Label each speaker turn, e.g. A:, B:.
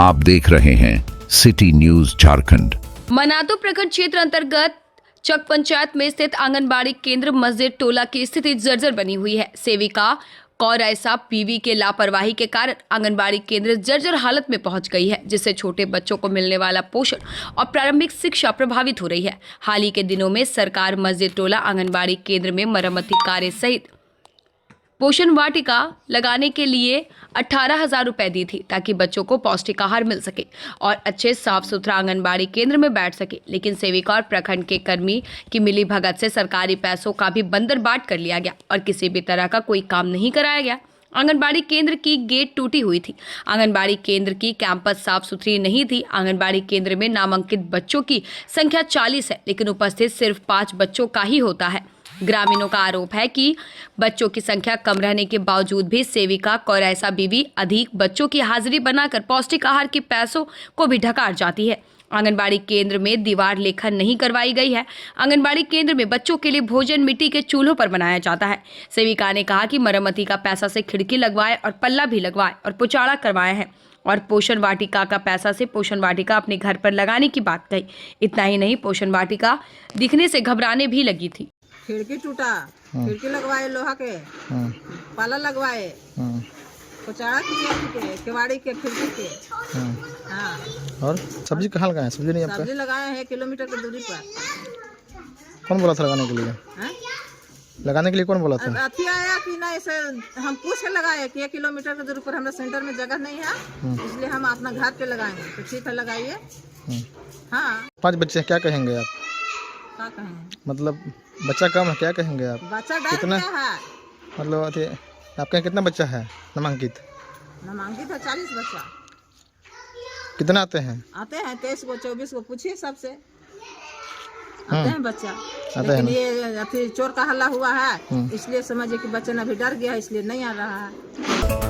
A: आप देख रहे हैं सिटी न्यूज झारखंड।
B: मनातू प्रखंड क्षेत्र अंतर्गत चक पंचायत में स्थित आंगनबाड़ी केंद्र मस्जिद टोला की स्थिति जर्जर बनी हुई है। सेविका कौर ऐसा पीवी के लापरवाही के कारण आंगनबाड़ी केंद्र जर्जर हालत में पहुंच गई है, जिससे छोटे बच्चों को मिलने वाला पोषण और प्रारंभिक शिक्षा प्रभावित हो रही है। हाल ही के दिनों में सरकार मस्जिद टोला आंगनबाड़ी केंद्र में मरम्मती कार्य सहित पोषण वाटिका लगाने के लिए 18,000 रुपए दी थी, ताकि बच्चों को पौष्टिक आहार मिल सके और अच्छे साफ सुथरा आंगनबाड़ी केंद्र में बैठ सके। लेकिन सेविका और प्रखंड के कर्मी की मिली भगत से सरकारी पैसों का भी बंदरबाट कर लिया गया और किसी भी तरह का कोई काम नहीं कराया गया। आंगनबाड़ी केंद्र की गेट टूटी हुई थी। आंगनबाड़ी केंद्र की कैंपस साफ सुथरी नहीं थी। आंगनबाड़ी केंद्र में नामांकित बच्चों की संख्या 40 है, लेकिन उपस्थित सिर्फ 5 बच्चों का ही होता है। ग्रामीणों का आरोप है कि बच्चों की संख्या कम रहने के बावजूद भी सेविका कौरैसा बीवी अधिक बच्चों की हाजिरी बनाकर पौष्टिक आहार के पैसों को भी ढकार जाती है। आंगनबाड़ी केंद्र में दीवार लेखन नहीं करवाई गई है। आंगनबाड़ी केंद्र में बच्चों के लिए भोजन मिट्टी के चूल्हों पर बनाया जाता है। सेविका ने कहा कि मरम्मती का पैसा से खिड़की लगवाए और पल्ला भी लगवाए और पुचाड़ा करवाए हैं और पोषण वाटिका का पैसा से पोषण वाटिका अपने घर पर लगाने की बात कही। इतना ही नहीं, पोषण वाटिका दिखने से घबराने भी लगी थी।
C: खिड़की टूटा, खिड़की लगवाए लोहा के, पाला लगवाए, पुचाड़ा के, केवाड़ी के, खिड़की के। हाँ।
D: और सब्जी कहाँ लगाए? सब्जी नहीं आपका?
C: सब्जी लगाए हैं किलोमीटर की दूरी पर।
D: कौन बोला था लगाने के लिए?
C: हाँ?
D: लगाने के लिए कौन बोला था?
C: अथी आया कि नहीं, ऐसे हम पूछ के लगाए कि 1 किलोमीटर की दूरी पर हमारे सेंटर में जगह नहीं है, इसलिए हम अपना घर पे लगाएंगे। तो ठीक है, लगाइए। हाँ।
D: 5 बच्चे, क्या कहेंगे आप?
C: क्या कहेंगे?
D: मतलब बच्चा कम है, क्या कहेंगे आप?
C: बच्चा डर
D: कितना
C: गया है।
D: मतलब आपके यहाँ कितना बच्चा है नामांकित?
C: नामांकित है 40 बच्चा।
D: कितना आते हैं?
C: आते हैं 23 को, 24 को, पूछिए सबसे। आते हैं बच्चा,
D: आते
C: लेकिन
D: हैं।
C: ये अभी चोर का हल्ला हुआ है, इसलिए समझिए कि बच्चा अभी डर गया है, इसलिए नहीं आ रहा है।